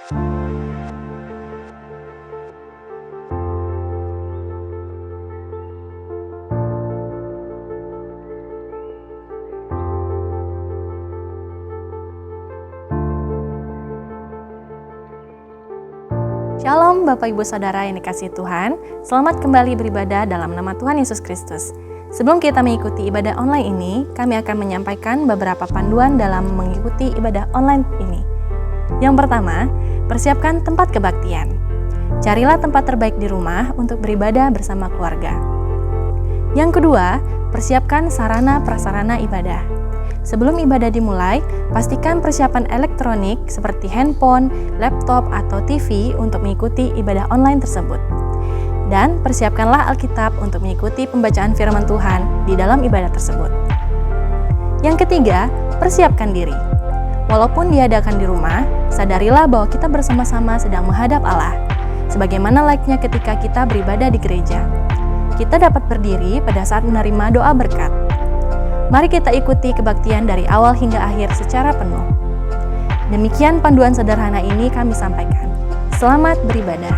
Shalom Bapak Ibu Saudara yang dikasihi Tuhan, selamat kembali beribadah dalam nama Tuhan Yesus Kristus. Sebelum kita mengikuti ibadah online ini, kami akan menyampaikan beberapa panduan dalam mengikuti ibadah online ini. Yang pertama, persiapkan tempat kebaktian. Carilah tempat terbaik di rumah untuk beribadah bersama keluarga. Yang kedua, persiapkan sarana prasarana ibadah. Sebelum ibadah dimulai, pastikan persiapan elektronik seperti handphone, laptop, atau TV untuk mengikuti ibadah online tersebut. Dan persiapkanlah Alkitab untuk mengikuti pembacaan firman Tuhan di dalam ibadah tersebut. Yang ketiga, persiapkan diri. Walaupun diadakan di rumah, sadarilah bahwa kita bersama-sama sedang menghadap Allah, sebagaimana layaknya ketika kita beribadah di gereja. Kita dapat berdiri pada saat menerima doa berkat. Mari kita ikuti kebaktian dari awal hingga akhir secara penuh. Demikian panduan sederhana ini kami sampaikan. Selamat beribadah.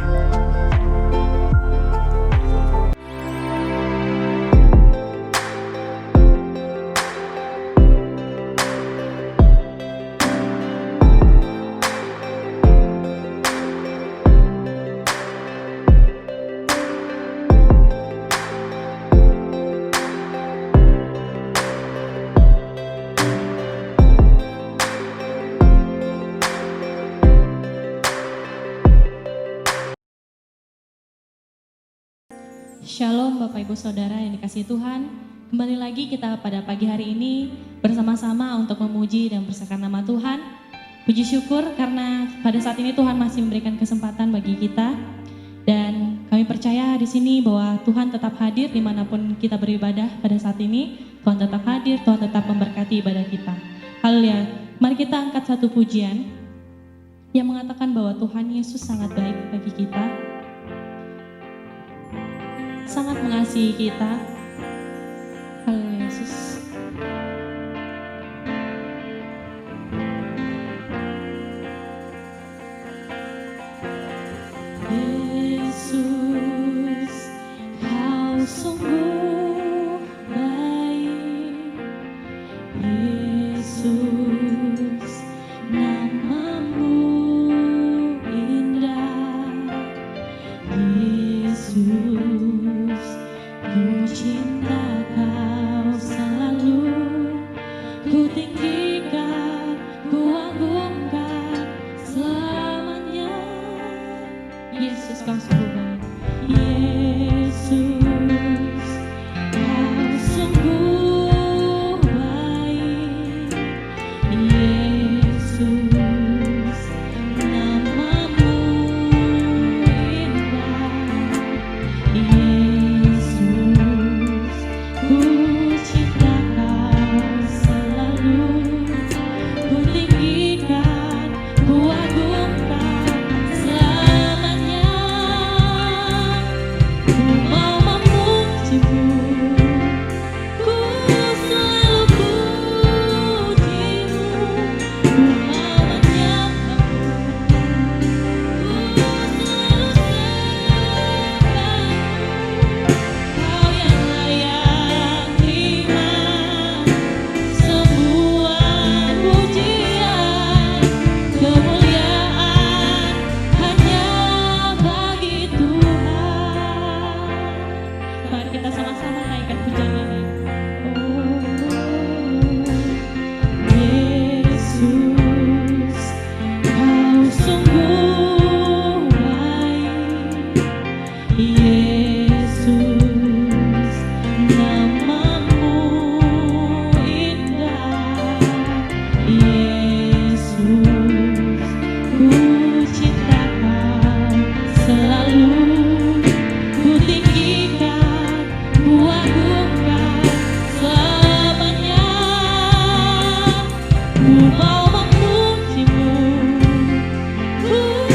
Shalom Bapak Ibu Saudara yang dikasihi Tuhan. Kembali lagi kita pada pagi hari ini bersama-sama untuk memuji dan bersakrament nama Tuhan. Puji syukur karena pada saat ini Tuhan masih memberikan kesempatan bagi kita. Dan kami percaya di sini bahwa Tuhan tetap hadir dimanapun kita beribadah pada saat ini. Tuhan tetap hadir, Tuhan tetap memberkati ibadah kita. Haleluya. Mari kita angkat satu pujian yang mengatakan bahwa Tuhan Yesus sangat baik bagi kita, sangat mengasihi kita. Haleluya Yesus. Yesus, kau sungguh baik. Yesus, namamu indah. Yesus, ku cinta kau selalu, ku tinggikan, ku agungkan selamanya. Yesus, kau sungguh baik. Yesus, kau sungguh baik. Yesus, namamu indah. Yesus, ku cinta kau selalu, ku tinggikan, ku agungkan selamanya. Ku mau memujimu, ku selalu pujimu, ku mau menyembahmu, ku selalu sembahmu. Kau yang layak terima semua pujian, kemuliaan hanya bagi Tuhan. Mari kita sama-sama naikkan pujian ini. Oh, Yesus, kau sungguh baik. Yesus, namamu indah. Yesus, ku cinta kau selalu, ku tinggikan, ku agungkan selamanya. Ku mau memujimu, ku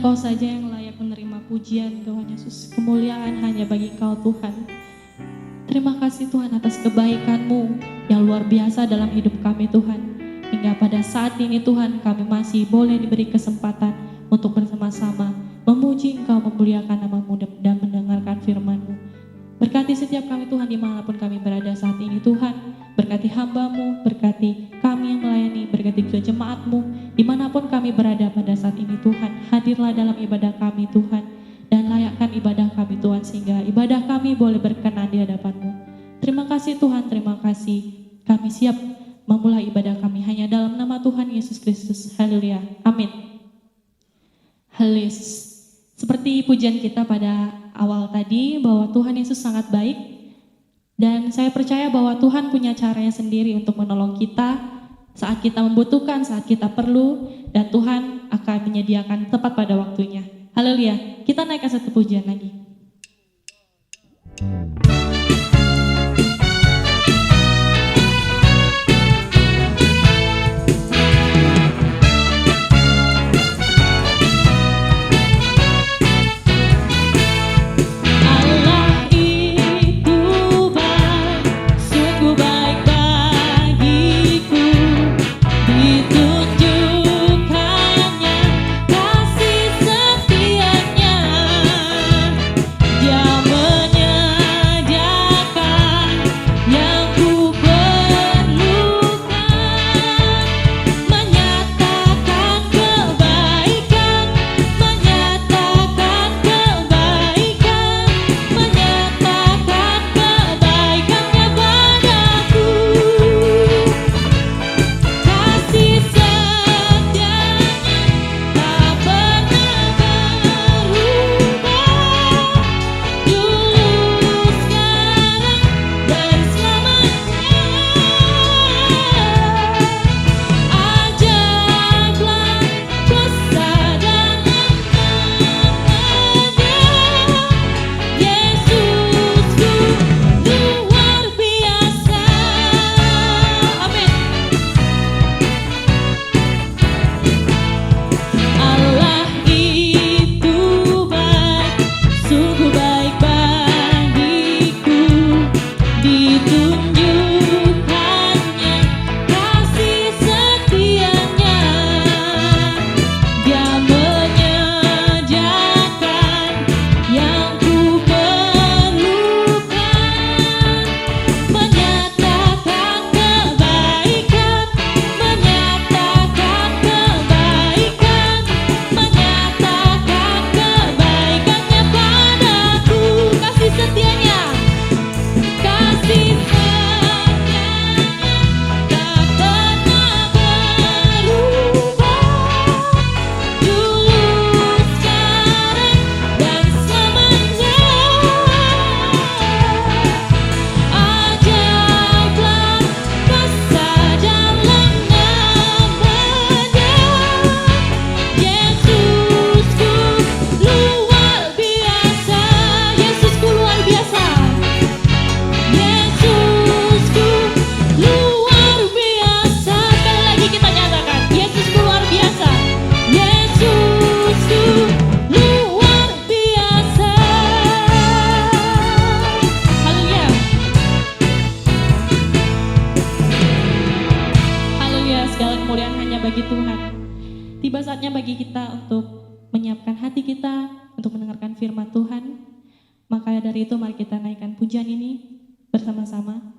Engkau saja yang layak menerima pujian Tuhan Yesus. Kemuliaan hanya bagi Engkau Tuhan. Terima kasih Tuhan atas kebaikan-Mu yang luar biasa dalam hidup kami Tuhan. Hingga pada saat ini Tuhan kami masih boleh diberi kesempatan untuk bersama-sama memuji Engkau, memuliakan nama-Mu dan mendengarkan firman-Mu. Berkati setiap kami Tuhan dimanapun kami berada saat ini Tuhan. Berkati hamba-Mu, berkati kami yang melayani, berkati juga jemaat-Mu dimanapun kami berada pada saat ini Tuhan. Hadirlah dalam ibadah kami Tuhan, dan layakkan ibadah kami Tuhan, sehingga ibadah kami boleh berkenan di hadapan-Mu. Terima kasih Tuhan, terima kasih. Kami siap memulai ibadah kami hanya dalam nama Tuhan Yesus Kristus. Haleluya, amin. Haleluya. Seperti pujian kita pada awal tadi, bahwa Tuhan Yesus sangat baik, dan saya percaya bahwa Tuhan punya caranya sendiri untuk menolong kita saat kita membutuhkan, saat kita perlu, dan Tuhan akan menyediakan tepat pada waktunya. Haleluya. Kita naikkan satu pujian lagi. Tiba saatnya bagi kita untuk menyiapkan hati kita untuk mendengarkan firman Tuhan. Maka dari itu mari kita naikkan pujian ini bersama-sama.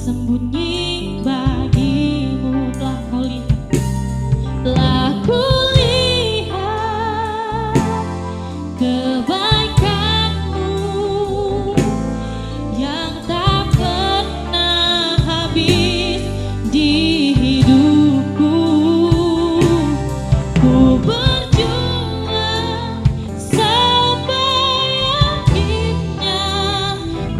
tersembunyi bagimu. Telah kau lihat, telah kulihat kebaikanmu yang tak pernah habis di hidupku. Ku berjuang sampai akhirnya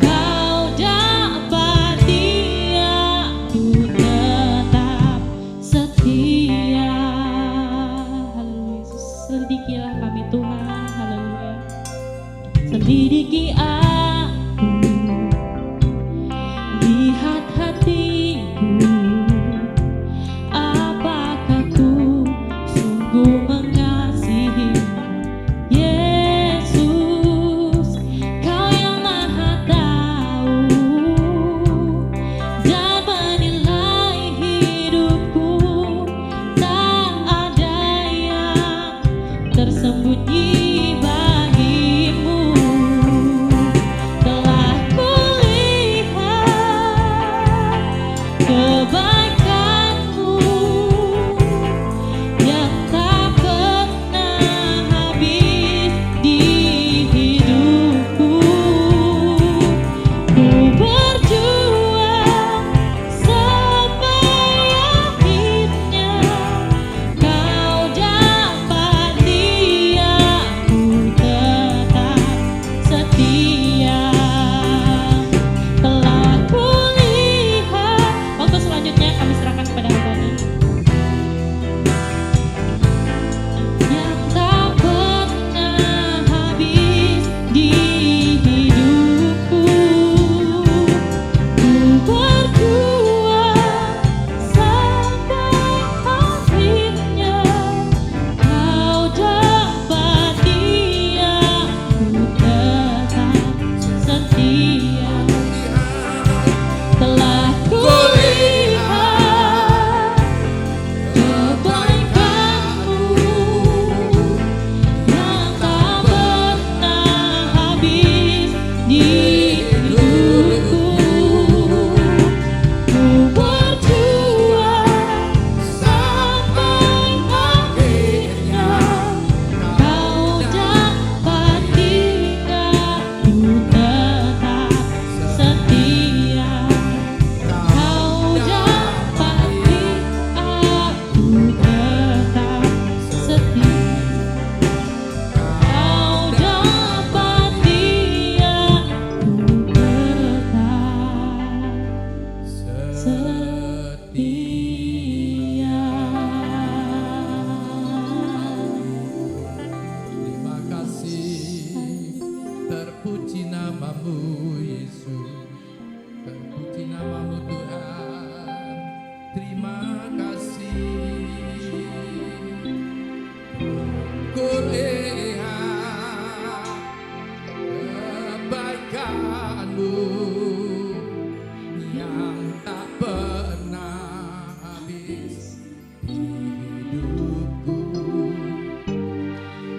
kau dapati aku tetap setia. Haleluya Yesus, selidikilah kami Tuhan. Haleluya. Selidiki aku, lihat hatiku, apakah ku sungguh mengasihimu. Yesus, kau yang maha tahu dan menilai hidupku. Tak ada yang tersembunyi bagimu. Telah kulihat kebaikanmu yang tak pernah habis di hidupku. Ku berjuang sampai akhirnya kau dapati aku tetap setia. Telah kulihat. Waktu selanjutnya kami serahkan kepada hamba-Nya. Yang tak pernah habis di hidupku. Ku berjuang sampai akhirnya kau dapati aku tetap setia. Telah kulihat kebaikanmu yang tak pernah habis di hidupku. Ku berjuang sampai akhirnya kau dapati aku tetap setia. Kau dapati aku tetap setia. Kau dapati aku tetap setia. Terima kasih, terpuji namamu Yesus, terpuji namamu Tuhan. Terima kasih. Kulihat kebaikanmu yang tak pernah habis di hidupku.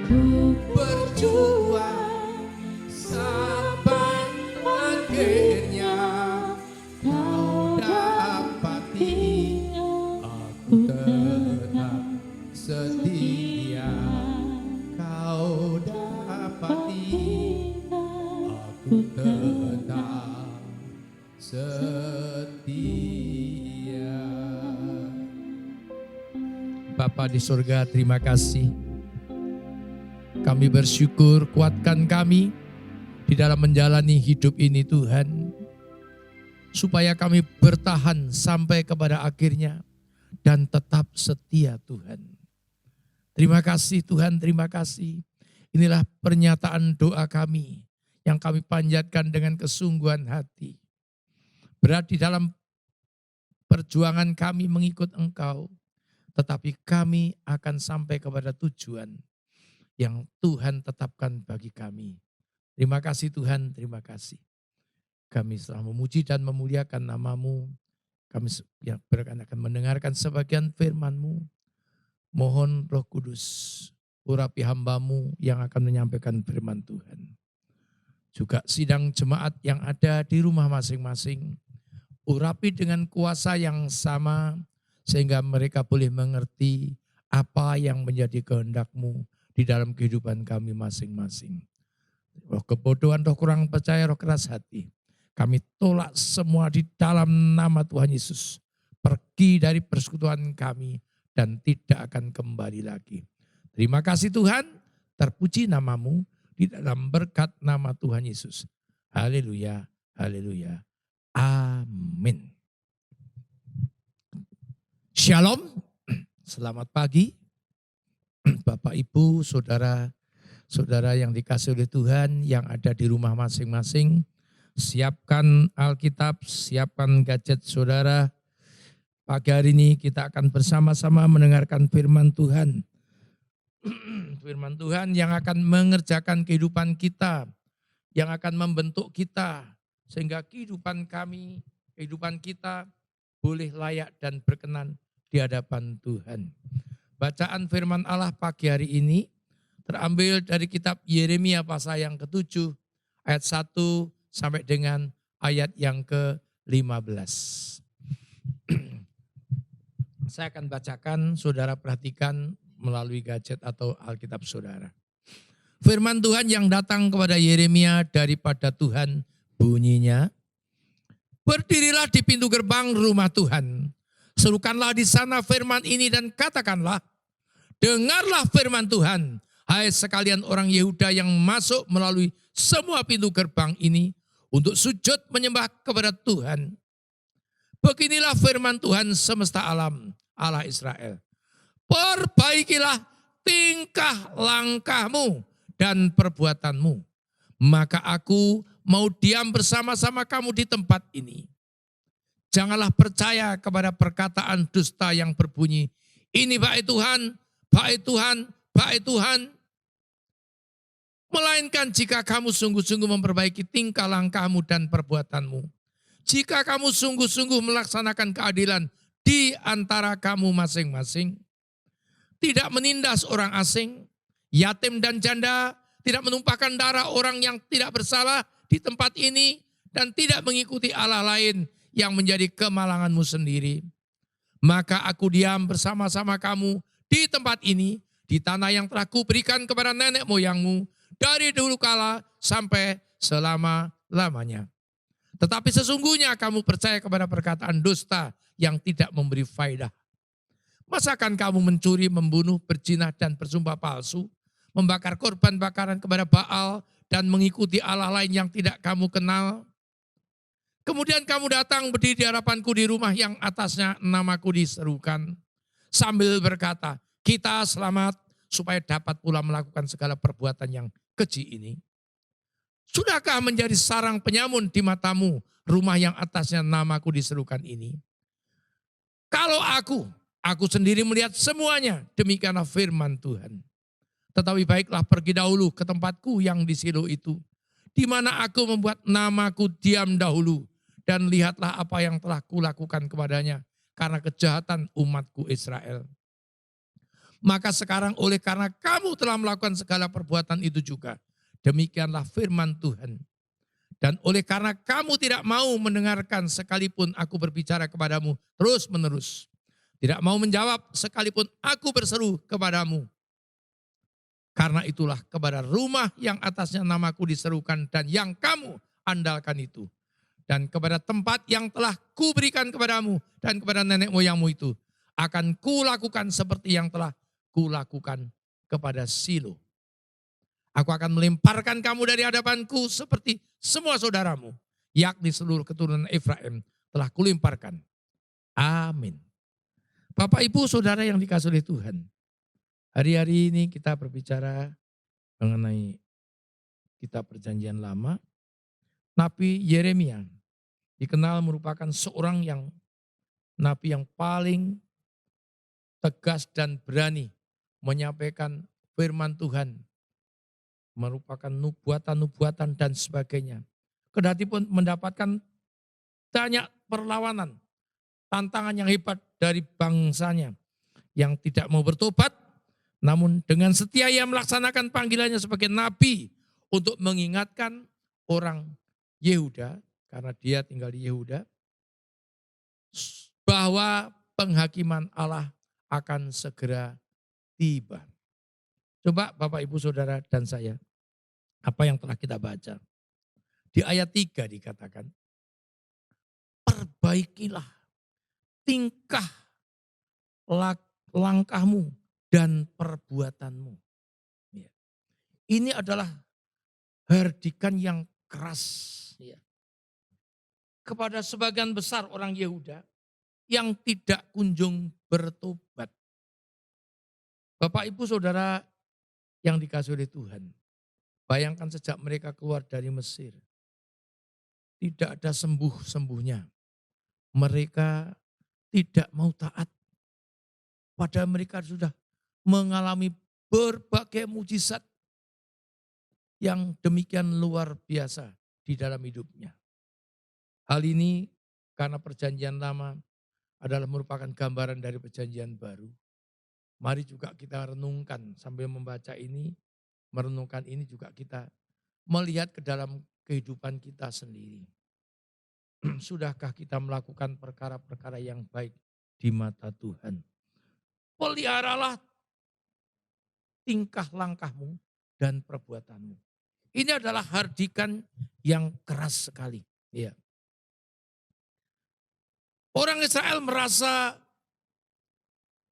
Ku Berjuang sampai akhirnya kau dapati aku tetap setia. Kau dapati aku tetap setia. Bapa di surga, terima kasih. Kami bersyukur, kuatkan kami di dalam menjalani hidup ini Tuhan. Supaya kami bertahan sampai kepada akhirnya dan tetap setia Tuhan. Terima kasih Tuhan, terima kasih. Inilah pernyataan doa kami yang kami panjatkan dengan kesungguhan hati. Berat di dalam perjuangan kami mengikut Engkau, tetapi kami akan sampai kepada tujuan yang Tuhan tetapkan bagi kami. Terima kasih Tuhan, terima kasih. Kami telah memuji dan memuliakan nama-Mu. Kami yang akan mendengarkan sebagian firman-Mu. Mohon Roh Kudus, urapi hamba-Mu yang akan menyampaikan firman Tuhan. Juga sidang jemaat yang ada di rumah masing-masing. urapi dengan kuasa yang sama sehingga mereka boleh mengerti apa yang menjadi kehendak-Mu di dalam kehidupan kami masing-masing. Roh kebodohan, roh kurang percaya, roh keras hati, kami tolak semua di dalam nama Tuhan Yesus. Pergi dari persekutuan kami dan tidak akan kembali lagi. Terima kasih Tuhan, terpuji nama-Mu di dalam berkat nama Tuhan Yesus. Haleluya, haleluya. Amin. Shalom, selamat pagi Bapak Ibu, saudara-saudara yang dikasihi oleh Tuhan yang ada di rumah masing-masing. Siapkan Alkitab, siapkan gadget saudara. Pagi hari ini kita akan bersama-sama mendengarkan firman Tuhan. Firman Tuhan yang akan mengerjakan kehidupan kita, yang akan membentuk kita, sehingga kehidupan kami, kehidupan kita boleh layak dan berkenan di hadapan Tuhan. Bacaan firman Allah pagi hari ini terambil dari kitab Yeremia pasal yang ke-7 ayat 1 sampai dengan ayat yang ke-15. Saya akan bacakan, saudara perhatikan melalui gadget atau Alkitab saudara. Firman Tuhan yang datang kepada Yeremia daripada Tuhan bunyinya, berdirilah di pintu gerbang rumah Tuhan. Serukanlah di sana firman ini dan katakanlah, dengarlah firman Tuhan, hai sekalian orang Yehuda yang masuk melalui semua pintu gerbang ini untuk sujud menyembah kepada Tuhan. Beginilah firman Tuhan semesta alam, Allah Israel. Perbaikilah tingkah langkahmu dan perbuatanmu, maka aku mau diam bersama-sama kamu di tempat ini. Janganlah percaya kepada perkataan dusta yang berbunyi, ini baik Tuhan, baik Tuhan, baik Tuhan. Melainkan jika kamu sungguh-sungguh memperbaiki tingkah langkahmu dan perbuatanmu. Jika kamu sungguh-sungguh melaksanakan keadilan di antara kamu masing-masing. Tidak menindas orang asing, yatim dan janda, tidak menumpahkan darah orang yang tidak bersalah di tempat ini, dan tidak mengikuti Allah lain yang menjadi kemalanganmu sendiri. Maka aku diam bersama-sama kamu di tempat ini, di tanah yang telah kuberikan kepada nenek moyangmu, dari dulu kala sampai selama-lamanya. Tetapi sesungguhnya kamu percaya kepada perkataan dusta yang tidak memberi faedah. Masakan kamu mencuri, membunuh, berzina, dan bersumpah palsu, membakar korban bakaran kepada Baal, dan mengikuti Allah lain yang tidak kamu kenal? Kemudian kamu datang berdiri di hadapanku di rumah yang atasnya namaku diserukan, sambil berkata, kita selamat supaya dapat pula melakukan segala perbuatan yang keji ini. Sudahkah menjadi sarang penyamun di matamu rumah yang atasnya namaku diserukan ini? Kalau aku sendiri melihat semuanya, demikianlah firman Tuhan. Tetapi baiklah pergi dahulu ke tempatku yang di Silo itu, di mana aku membuat namaku diam dahulu, dan lihatlah apa yang telah kulakukan kepadanya karena kejahatan umatku Israel. Maka sekarang oleh karena kamu telah melakukan segala perbuatan itu juga, demikianlah firman Tuhan. Dan oleh karena kamu tidak mau mendengarkan sekalipun aku berbicara kepadamu terus menerus, tidak mau menjawab sekalipun aku berseru kepadamu. Karena itulah kepada rumah yang atasnya namaku diserukan dan yang kamu andalkan itu, dan kepada tempat yang telah kuberikan kepadamu dan kepada nenek moyangmu itu, akan kulakukan seperti yang telah kulakukan kepada Silo. Aku akan melemparkan kamu dari hadapanku seperti semua saudaramu, yakni seluruh keturunan Efraim telah kulemparkan. Amin. Bapak Ibu Saudara yang dikasihi oleh Tuhan, hari-hari ini kita berbicara mengenai kitab Perjanjian Lama. Nabi Yeremia dikenal merupakan seorang nabi yang paling tegas dan berani menyampaikan firman Tuhan, merupakan nubuatan-nubuatan dan sebagainya. Kendati pun mendapatkan banyak perlawanan, tantangan yang hebat dari bangsanya yang tidak mau bertobat, namun dengan setia ia melaksanakan panggilannya sebagai nabi untuk mengingatkan orang Yehuda, karena dia tinggal di Yehuda, bahwa penghakiman Allah akan segera tiba. Coba Bapak Ibu Saudara dan saya, apa yang telah kita baca. Di ayat 3 dikatakan, perbaikilah tingkah langkahmu dan perbuatanmu. Ya. Ini adalah hardikan yang keras ya, kepada sebagian besar orang Yehuda yang tidak kunjung bertobat. Bapak Ibu Saudara yang dikasihi oleh Tuhan, bayangkan sejak mereka keluar dari Mesir, tidak ada sembuh-sembuhnya. Mereka tidak mau taat. Padahal mereka sudah mengalami berbagai mujizat yang demikian luar biasa di dalam hidupnya. Hal ini karena perjanjian lama adalah merupakan gambaran dari perjanjian baru. Mari juga kita renungkan sambil membaca ini, merenungkan ini juga kita melihat ke dalam kehidupan kita sendiri. Sudahkah kita melakukan perkara-perkara yang baik di mata Tuhan? Peliharalah tingkah langkahmu dan perbuatanmu. Ini adalah hardikan yang keras sekali. Ya. Orang Israel merasa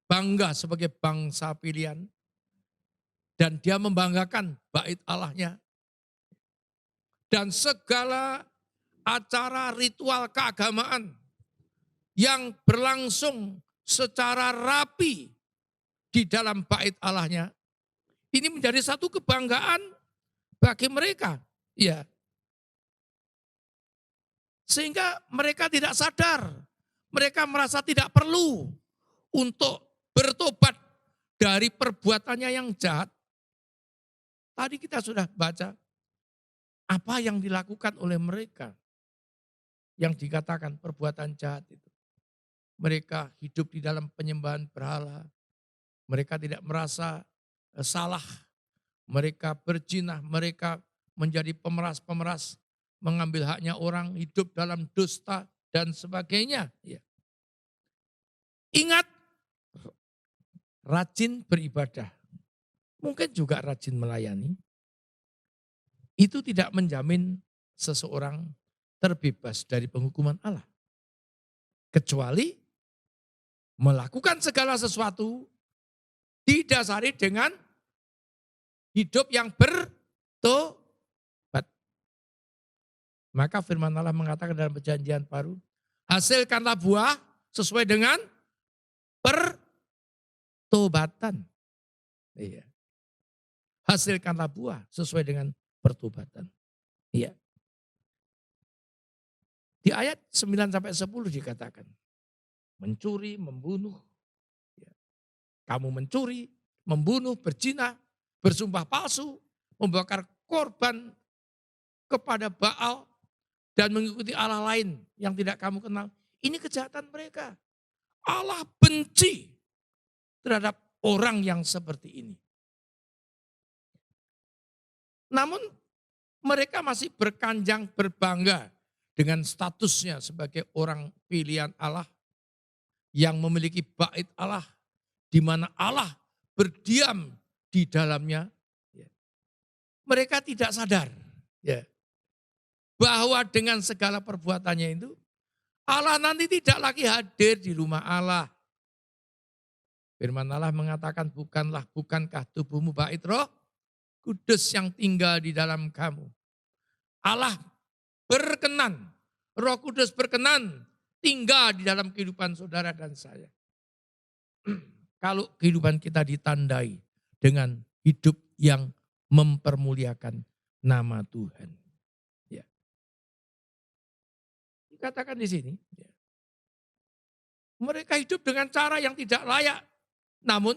bangga sebagai bangsa pilihan dan dia membanggakan bait Allahnya. Dan segala acara ritual keagamaan yang berlangsung secara rapi di dalam bait Allahnya, ini menjadi satu kebanggaan bagi mereka. Ya. Sehingga mereka tidak sadar, mereka merasa tidak perlu untuk bertobat dari perbuatannya yang jahat. Tadi kita sudah baca apa yang dilakukan oleh mereka yang dikatakan perbuatan jahat itu. Mereka hidup di dalam penyembahan berhala. Mereka tidak merasa salah. Mereka berzina, mereka menjadi pemeras-pemeras, mengambil haknya orang, hidup dalam dusta dan sebagainya. Ya. Ingat, rajin beribadah, mungkin juga rajin melayani, itu tidak menjamin seseorang terbebas dari penghukuman Allah. Kecuali melakukan segala sesuatu didasari dengan hidup yang bertobat. Maka firman Allah mengatakan dalam perjanjian baru, hasilkanlah buah sesuai dengan pertobatan. Iya. Hasilkanlah buah sesuai dengan pertobatan. Iya. Di ayat 9 sampai 10 dikatakan, mencuri, membunuh. Ya. Kamu mencuri, membunuh, berzina, bersumpah palsu, membakar korban kepada Baal, dan mengikuti Allah lain yang tidak kamu kenal. Ini kejahatan mereka. Allah benci terhadap orang yang seperti ini. Namun mereka masih berkanjang berbangga dengan statusnya sebagai orang pilihan Allah yang memiliki bait Allah di mana Allah berdiam di dalamnya. Mereka tidak sadar bahwa dengan segala perbuatannya itu Allah nanti tidak lagi hadir di rumah Allah. Firman Allah mengatakan bukankah tubuhmu bait Roh Kudus yang tinggal di dalam kamu. Allah berkenan, Roh Kudus berkenan tinggal di dalam kehidupan saudara dan saya. Kalau kehidupan kita ditandai dengan hidup yang mempermuliakan nama Tuhan. Ya. Dikatakan di sini, ya. Mereka hidup dengan cara yang tidak layak, namun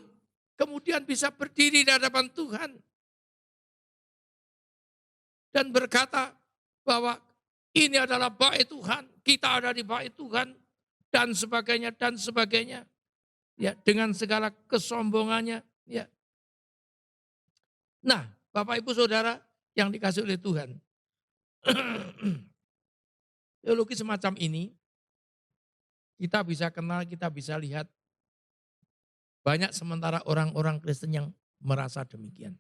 kemudian bisa berdiri di hadapan Tuhan dan berkata bahwa ini adalah bait Tuhan, kita ada di bait Tuhan, dan sebagainya, dan sebagainya. Ya, dengan segala kesombongannya. Ya. Nah, Bapak Ibu Saudara yang dikasih oleh Tuhan. Teologi semacam ini kita bisa kenal, kita bisa lihat banyak sementara orang-orang Kristen yang merasa demikian.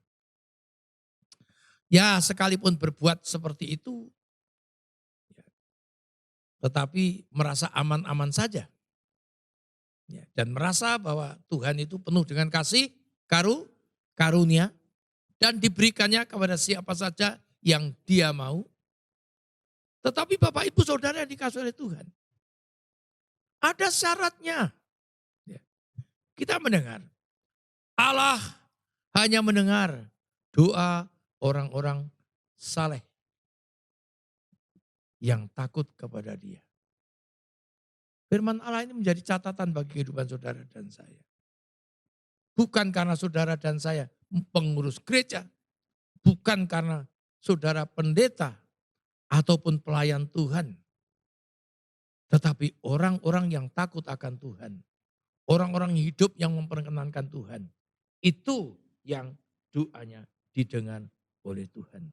Ya sekalipun berbuat seperti itu, ya, tetapi merasa aman-aman saja. Ya, dan merasa bahwa Tuhan itu penuh dengan kasih, karunia, dan diberikannya kepada siapa saja yang dia mau. Tetapi Bapak Ibu Saudara yang dikasihi oleh Tuhan, ada syaratnya. Ya, kita mendengar, Allah hanya mendengar doa orang-orang saleh yang takut kepada Dia. Firman Allah ini menjadi catatan bagi kehidupan saudara dan saya. Bukan karena saudara dan saya pengurus gereja, bukan karena saudara pendeta ataupun pelayan Tuhan. Tetapi orang-orang yang takut akan Tuhan, orang-orang hidup yang memperkenankan Tuhan, itu yang doanya didengar oleh Tuhan.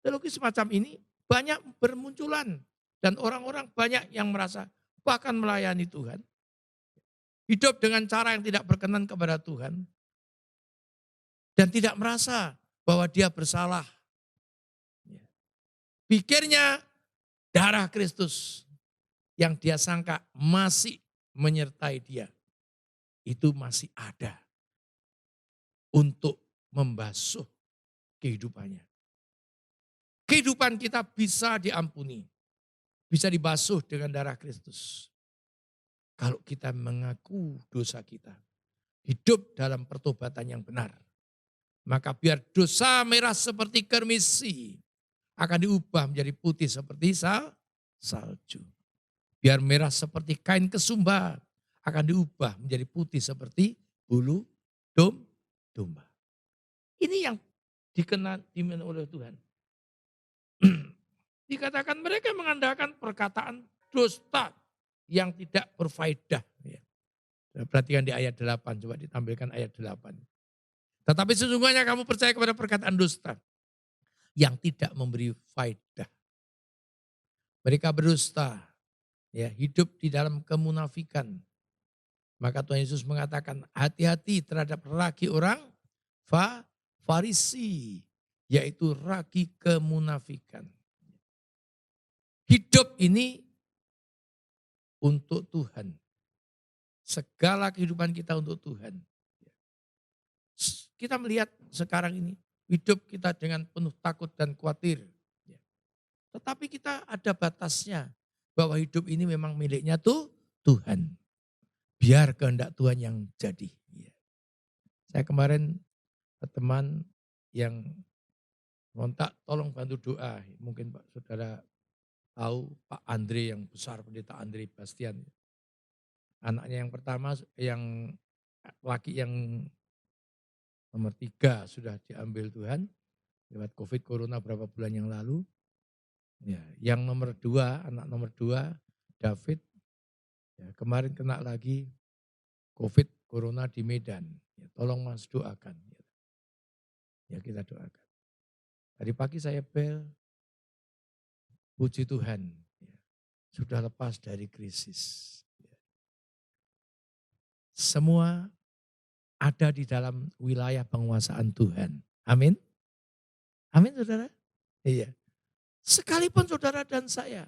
Teologi semacam ini banyak bermunculan dan orang-orang banyak yang merasa bahkan melayani Tuhan. Hidup dengan cara yang tidak berkenan kepada Tuhan. Dan tidak merasa bahwa dia bersalah. Pikirnya darah Kristus yang dia sangka masih menyertai dia. Itu masih ada untuk membasuh kehidupannya. Kehidupan kita bisa diampuni. Bisa dibasuh dengan darah Kristus. Kalau kita mengaku dosa kita. Hidup dalam pertobatan yang benar. Maka biar dosa merah seperti kermisi. Akan diubah menjadi putih seperti salju. Biar merah seperti kain kesumba. Akan diubah menjadi putih seperti bulu domba. Ini yang dikenal oleh Tuhan. Dikatakan mereka mengandalkan perkataan dusta yang tidak berfaedah. Perhatikan di ayat 8, coba ditampilkan ayat 8. Tetapi sesungguhnya kamu percaya kepada perkataan dusta yang tidak memberi faedah. Mereka berdusta, ya, hidup di dalam kemunafikan. Maka Tuhan Yesus mengatakan hati-hati terhadap ragi orang Farisi, yaitu ragi kemunafikan. Hidup ini untuk Tuhan. Segala kehidupan kita untuk Tuhan. Kita melihat sekarang ini hidup kita dengan penuh takut dan khawatir. Tetapi kita ada batasnya bahwa hidup ini memang miliknya Tuhan. Biar kehendak Tuhan yang jadi. Saya kemarin teman yang ngontak tolong bantu doa. Mungkin Pak Saudara tahu Pak Andre yang besar, pendeta Andre Bastian. Anaknya yang pertama, yang laki yang nomor 3 sudah diambil Tuhan lewat COVID Corona berapa bulan yang lalu. Ya, yang nomor 2, anak nomor 2 David, ya, kemarin kena lagi COVID Corona di Medan. Ya, tolong Mas doakan. Ya kita doakan. Tadi pagi saya bel, puji Tuhan, ya, sudah lepas dari krisis. Semua ada di dalam wilayah penguasaan Tuhan. Amin. Amin saudara. Iya. Sekalipun saudara dan saya.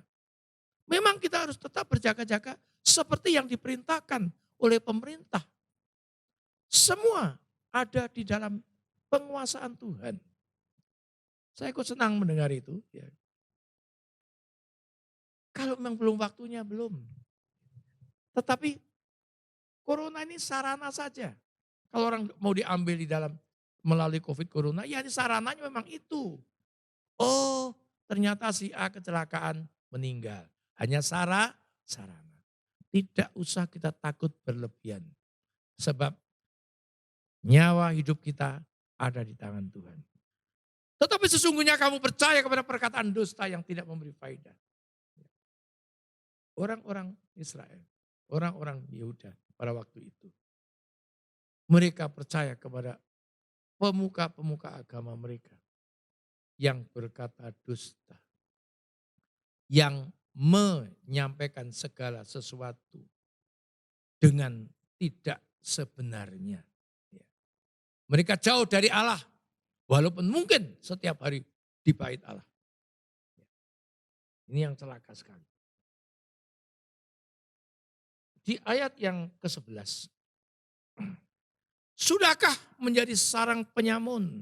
Memang kita harus tetap berjaga-jaga seperti yang diperintahkan oleh pemerintah. Semua ada di dalam penguasaan Tuhan. Saya kok senang mendengar itu. Ya. Kalau memang belum waktunya, belum. Tetapi Corona ini sarana saja. Kalau orang mau diambil di dalam melalui COVID Corona, ya ini sarananya memang itu. Oh, ternyata si A kecelakaan meninggal. Hanya sarana. Tidak usah kita takut berlebihan. Sebab nyawa hidup kita ada di tangan Tuhan. Tetapi sesungguhnya kamu percaya kepada perkataan dusta yang tidak memberi faedah. Orang-orang Israel, orang-orang Yehuda pada waktu itu. Mereka percaya kepada pemuka-pemuka agama mereka yang berkata dusta. Yang menyampaikan segala sesuatu dengan tidak sebenarnya. Ya. Mereka jauh dari Allah, walaupun mungkin setiap hari di bait Allah. Ya. Ini yang celaka sekali. Di ayat yang ke-11. Sudahkah menjadi sarang penyamun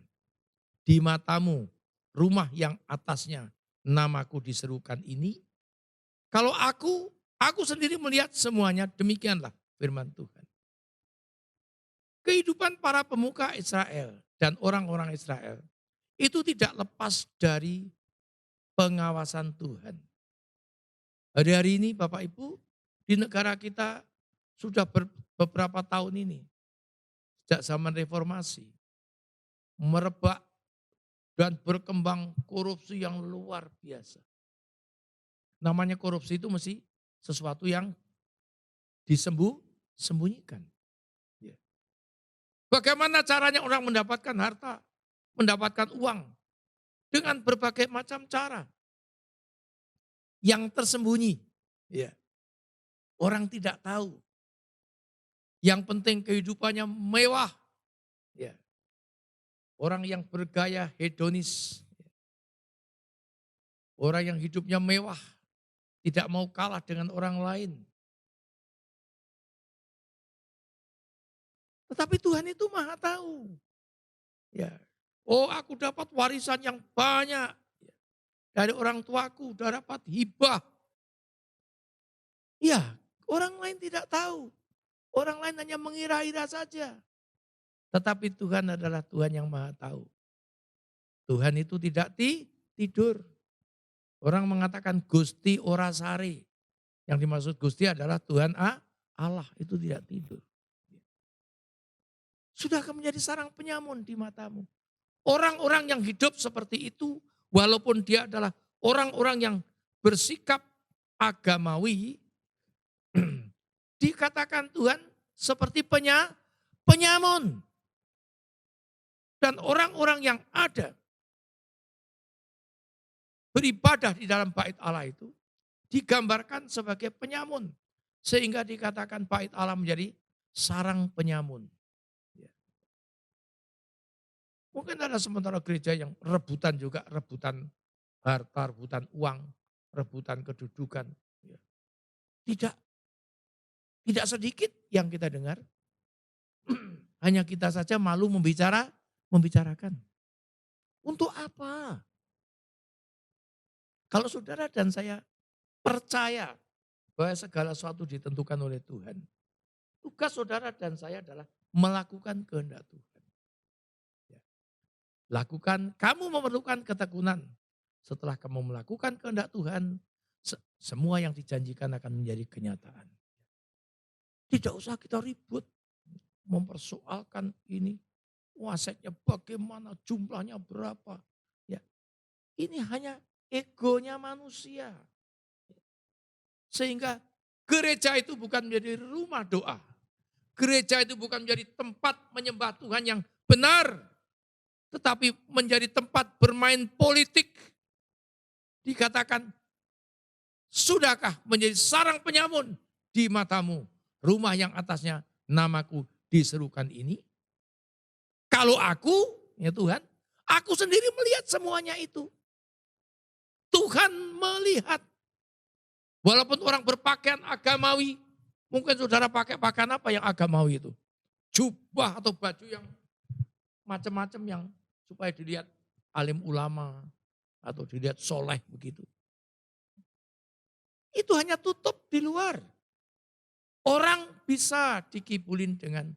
di matamu rumah yang atasnya namaku diserukan ini? Kalau aku sendiri melihat semuanya, demikianlah firman Tuhan. Kehidupan para pemuka Israel dan orang-orang Israel itu tidak lepas dari pengawasan Tuhan. Hari-hari ini Bapak Ibu, di negara kita sudah beberapa tahun ini, sejak zaman reformasi, merebak dan berkembang korupsi yang luar biasa. Namanya korupsi itu mesti sesuatu yang disembunyikan. Ya. Bagaimana caranya orang mendapatkan harta, mendapatkan uang? Dengan berbagai macam cara yang tersembunyi. Ya. Orang tidak tahu. Yang penting kehidupannya mewah. Ya. Orang yang bergaya hedonis. Orang yang hidupnya mewah. Tidak mau kalah dengan orang lain. Tetapi Tuhan itu maha tahu. Ya. Oh, aku dapat warisan yang banyak. Dari orang tuaku sudah dapat hibah. Ya, orang lain tidak tahu. Orang lain hanya mengira-ira saja. Tetapi Tuhan adalah Tuhan yang maha tahu. Tuhan itu tidak tidur. Orang mengatakan Gusti ora sare. Yang dimaksud Gusti adalah Tuhan Allah, itu tidak tidur. Sudahkah menjadi sarang penyamun di matamu? Orang-orang yang hidup seperti itu, walaupun dia adalah orang-orang yang bersikap agamawi, dikatakan Tuhan seperti penyamun. Dan orang-orang yang ada beribadah di dalam bait Allah itu digambarkan sebagai penyamun. Sehingga dikatakan bait Allah menjadi sarang penyamun. Ya. Mungkin ada sementara gereja yang rebutan juga, rebutan harta, rebutan uang, rebutan kedudukan. Ya. Tidak sedikit yang kita dengar. Hanya kita saja malu membicarakan. Untuk apa? Kalau saudara dan saya percaya bahwa segala sesuatu ditentukan oleh Tuhan. Tugas saudara dan saya adalah melakukan kehendak Tuhan. Ya. Lakukan, kamu memerlukan ketekunan. Setelah kamu melakukan kehendak Tuhan, semua yang dijanjikan akan menjadi kenyataan. Tidak usah kita ribut, mempersoalkan ini, asetnya bagaimana, jumlahnya berapa. Ya. Ini hanya egonya manusia. Sehingga gereja itu bukan menjadi rumah doa. Gereja itu bukan menjadi tempat menyembah Tuhan yang benar. Tetapi menjadi tempat bermain politik. Dikatakan, sudahkah menjadi sarang penyamun di matamu? Rumah yang atasnya namaku diserukan ini. Kalau aku, ya Tuhan, aku sendiri melihat semuanya itu. Tuhan melihat. Walaupun orang berpakaian agamawi, mungkin saudara pakai pakaian apa yang agamawi itu? Jubah atau baju yang macam-macam yang supaya dilihat alim ulama atau dilihat soleh begitu. Itu hanya tutup di luar. Orang bisa dikibulin dengan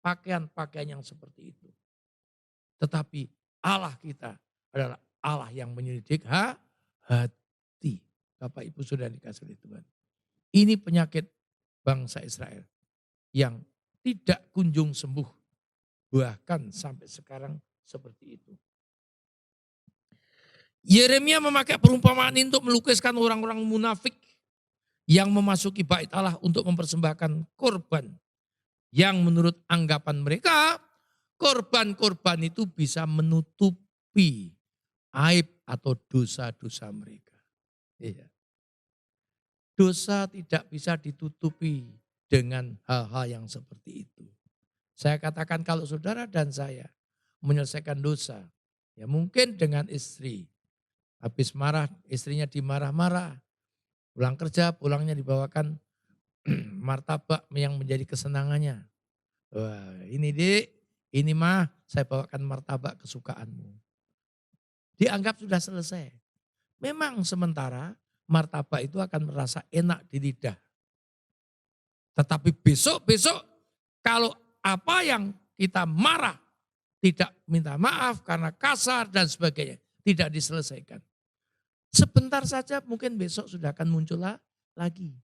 pakaian-pakaian yang seperti itu. Tetapi Allah kita adalah Allah yang menyelidik hati. Bapak Ibu sudah dikasih oleh Tuhan. Ini penyakit bangsa Israel yang tidak kunjung sembuh. Bahkan sampai sekarang seperti itu. Yeremia memakai perumpamaan ini untuk melukiskan orang-orang munafik yang memasuki bait Allah untuk mempersembahkan korban. Yang menurut anggapan mereka, korban-korban itu bisa menutupi aib atau dosa-dosa mereka. Iya. Dosa tidak bisa ditutupi dengan hal-hal yang seperti itu. Saya katakan kalau saudara dan saya menyelesaikan dosa, ya mungkin dengan istri. Habis marah, istrinya dimarah-marah. Pulang kerja, pulangnya dibawakan martabak yang menjadi kesenangannya. Wah, ini Dik, ini mah saya bawakan martabak kesukaanmu. Dianggap sudah selesai. Memang sementara martabak itu akan merasa enak di lidah. Tetapi besok-besok kalau apa yang kita marah, tidak minta maaf karena kasar dan sebagainya, tidak diselesaikan. Sebentar saja mungkin besok sudah akan muncul lagi.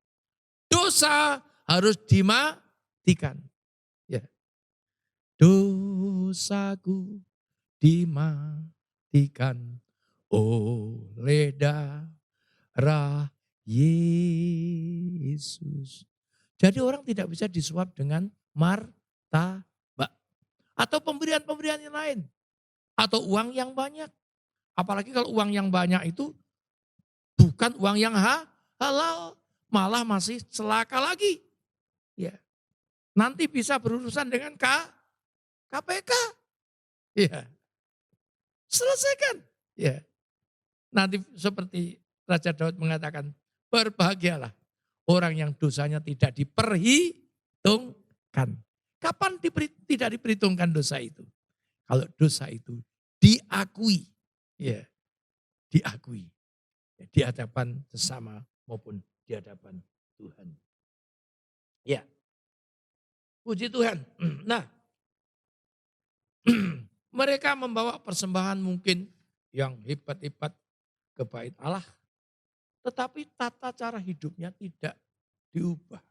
Dosa harus dimatikan. Ya. Dosaku dimatikan oleh darah Yesus. Jadi orang tidak bisa disuap dengan martabak. Atau pemberian-pemberian yang lain. Atau uang yang banyak. Apalagi kalau uang yang banyak itu bukan uang yang halal. Malah masih celaka lagi. Ya. Nanti bisa berurusan dengan KPK. Ya. Selesaikan. Ya. Nanti seperti Raja Daud mengatakan, berbahagialah orang yang dosanya tidak diperhitungkan. Kapan tidak diperhitungkan dosa itu? Kalau dosa itu diakui. Ya. Diakui. Ya, di hadapan sesama maupun di hadapan Tuhan. Ya. Puji Tuhan. Nah, mereka membawa persembahan mungkin yang hebat-hebat ke bait Allah. Tetapi tata cara hidupnya tidak diubah.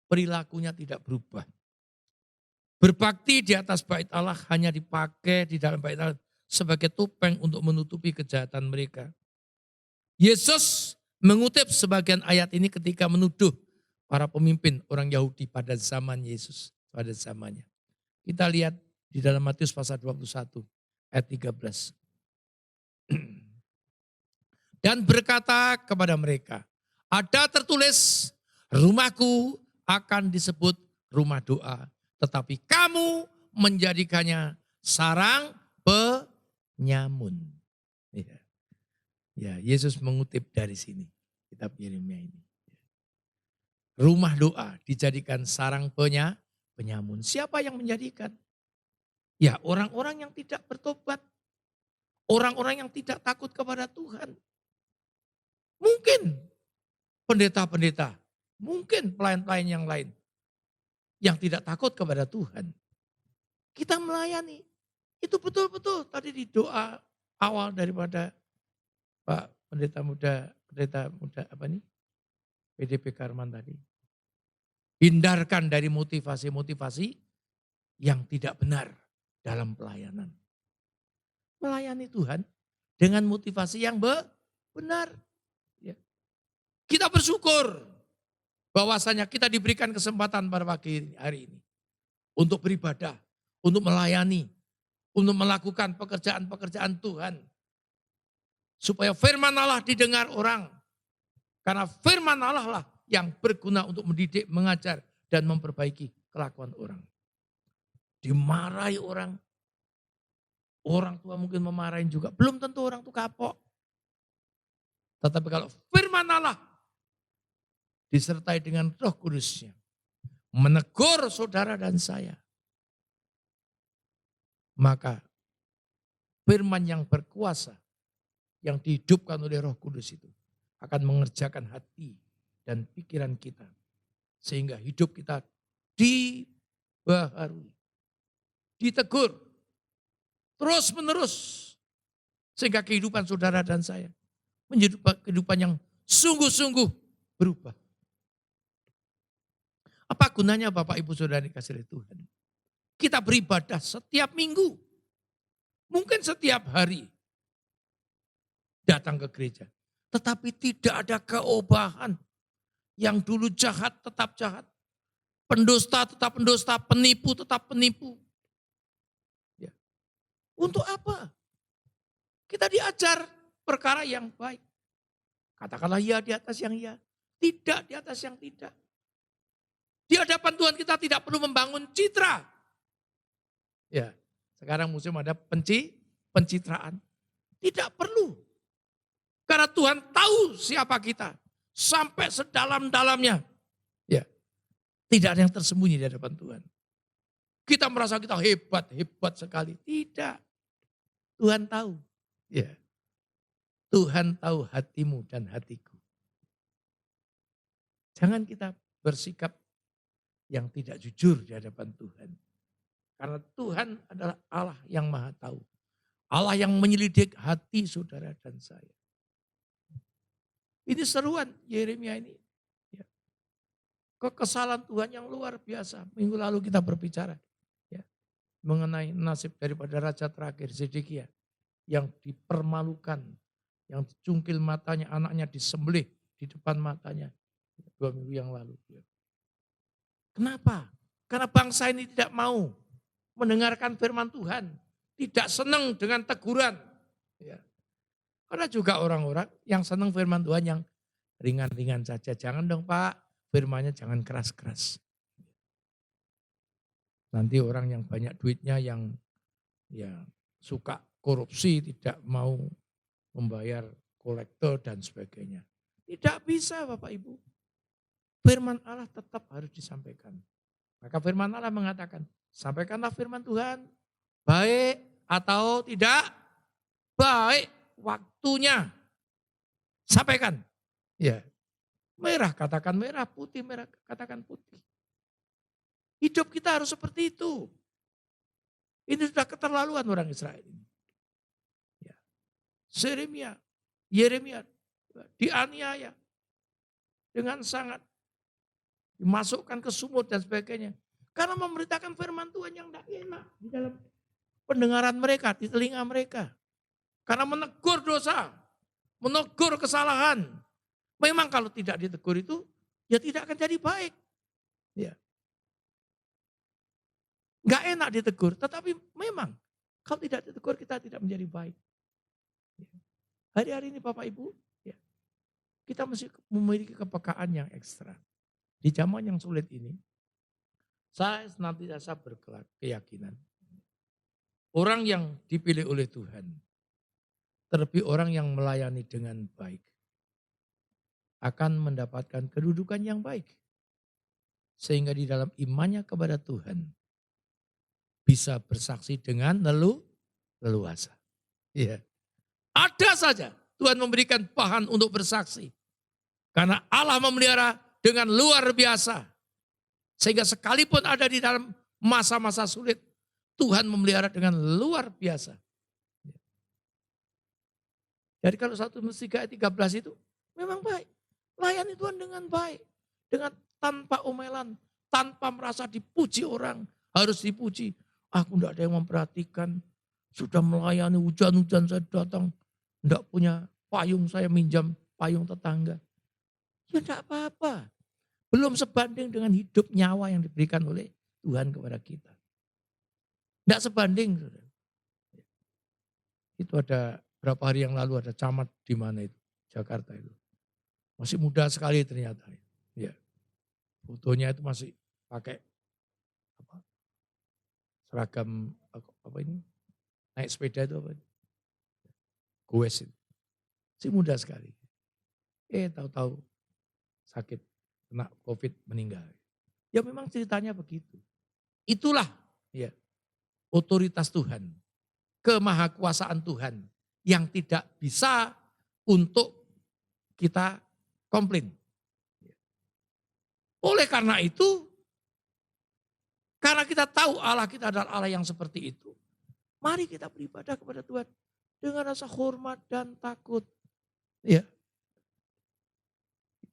Perilakunya tidak berubah. Berbakti di atas bait Allah hanya dipakai di dalam bait Allah sebagai topeng untuk menutupi kejahatan mereka. Yesus mengutip sebagian ayat ini ketika menuduh para pemimpin orang Yahudi pada zaman Yesus. Pada zamannya. Kita lihat di dalam Matius pasal 21 ayat 13. Dan berkata kepada mereka, ada tertulis rumahku akan disebut rumah doa. Tetapi kamu menjadikannya sarang penyamun. Ya, Yesus mengutip dari sini. Kitab Yeremia ini. Rumah doa dijadikan sarang penyamun. Siapa yang menjadikan? Ya orang-orang yang tidak bertobat. Orang-orang yang tidak takut kepada Tuhan. Mungkin pendeta-pendeta. Mungkin pelayan-pelayan yang lain. Yang tidak takut kepada Tuhan. Kita melayani. Itu betul-betul tadi di doa awal daripada Pak pendeta muda apa nih? PDP Karman tadi. Hindarkan dari motivasi-motivasi yang tidak benar dalam pelayanan. Melayani Tuhan dengan motivasi yang benar. Ya. Kita bersyukur bahwasanya kita diberikan kesempatan pada pagi hari ini. Untuk beribadah, untuk melayani, untuk melakukan pekerjaan-pekerjaan Tuhan. Supaya firman Allah didengar orang. Karena firman Allah lah yang berguna untuk mendidik, mengajar, dan memperbaiki kelakuan orang. Dimarahi orang. Orang tua mungkin memarahin juga. Belum tentu orang itu kapok. Tetapi kalau firman Allah disertai dengan Roh Kudusnya. Menegur saudara dan saya. Maka firman yang berkuasa yang dihidupkan oleh Roh Kudus itu akan mengerjakan hati dan pikiran kita. Sehingga hidup kita dibaharui, ditegur, terus menerus. Sehingga kehidupan saudara dan saya menjadi kehidupan yang sungguh-sungguh berubah. Apa gunanya Bapak Ibu Saudara dikasih oleh Tuhan? Kita beribadah setiap minggu. Mungkin setiap hari. Datang ke gereja. Tetapi tidak ada keobahan. Yang dulu jahat tetap jahat. Pendusta tetap pendusta. Penipu tetap penipu. Ya. Untuk apa? Kita diajar perkara yang baik. Katakanlah ya di atas yang ya. Tidak di atas yang tidak. Di hadapan Tuhan kita tidak perlu membangun citra. Ya, sekarang musim ada pencitraan. Tidak perlu. Karena Tuhan tahu siapa kita. Sampai sedalam-dalamnya. Ya, tidak ada yang tersembunyi di hadapan Tuhan. Kita merasa kita hebat, hebat sekali. Tidak. Tuhan tahu. Ya. Tuhan tahu hatimu dan hatiku. Jangan kita bersikap yang tidak jujur di hadapan Tuhan. Karena Tuhan adalah Allah yang maha tahu. Allah yang menyelidik hati saudara dan saya. Ini seruan Yeremia ini. Ya. Kekesalan Tuhan yang luar biasa. Minggu lalu kita berbicara ya, mengenai nasib daripada raja terakhir Zedekia yang dipermalukan, yang dicungkil matanya, anaknya disembelih di depan matanya 2 minggu yang lalu. Kenapa? Karena bangsa ini tidak mau mendengarkan firman Tuhan. Tidak senang dengan teguran. Ya. Karena juga orang-orang yang senang firman Tuhan yang ringan-ringan saja. Jangan dong Pak, firmannya jangan keras-keras. Nanti orang yang banyak duitnya yang ya suka korupsi, tidak mau membayar kolektor dan sebagainya. Tidak bisa Bapak Ibu. Firman Allah tetap harus disampaikan. Maka firman Allah mengatakan, sampaikanlah firman Tuhan, baik atau tidak baik waktunya. Sampaikan. Ya. Merah katakan merah, putih merah katakan putih. Hidup kita harus seperti itu. Ini sudah keterlaluan orang Israel ini. Ya. Yeremia dianiaya dengan sangat, dimasukkan ke sumur dan sebagainya. Karena memberitakan firman Tuhan yang tidak enak di dalam pendengaran mereka, di telinga mereka. Karena menegur dosa, menegur kesalahan. Memang kalau tidak ditegur itu, ya tidak akan jadi baik. Ya. Nggak enak ditegur, tetapi memang kalau tidak ditegur kita tidak menjadi baik. Hari-hari ini Bapak Ibu, ya, kita mesti memiliki kepekaan yang ekstra. Di zaman yang sulit ini, saya senantiasa berkeyakinan. Orang yang dipilih oleh Tuhan, terlebih orang yang melayani dengan baik, akan mendapatkan kedudukan yang baik. Sehingga di dalam imannya kepada Tuhan, bisa bersaksi dengan leluasa. Ya. Ada saja Tuhan memberikan bahan untuk bersaksi. Karena Allah memelihara dengan luar biasa. Sehingga sekalipun ada di dalam masa-masa sulit, Tuhan memelihara dengan luar biasa. Jadi kalau 1 Mesiga ayat 13 itu memang baik. Layani Tuhan dengan baik. Dengan tanpa omelan, tanpa merasa dipuji orang. Harus dipuji. Aku tidak ada yang memperhatikan. Sudah melayani hujan-hujan saya datang. Tidak punya payung, saya minjam payung tetangga. Ya tidak apa-apa. Belum sebanding dengan hidup nyawa yang diberikan oleh Tuhan kepada kita. Tidak sebanding. Itu ada berapa hari yang lalu ada camat di mana itu, Jakarta itu. Masih muda sekali ternyata. Ya. Fotonya itu masih pakai seragam apa ini? Naik sepeda itu apa? Goes itu. Masih muda sekali. Tahu-tahu sakit, kena COVID, meninggal. Ya memang ceritanya begitu. Itulah ya otoritas Tuhan, kemahakuasaan Tuhan yang tidak bisa untuk kita komplain. Oleh karena itu, karena kita tahu Allah kita adalah Allah yang seperti itu, mari kita beribadah kepada Tuhan dengan rasa hormat dan takut. Ya.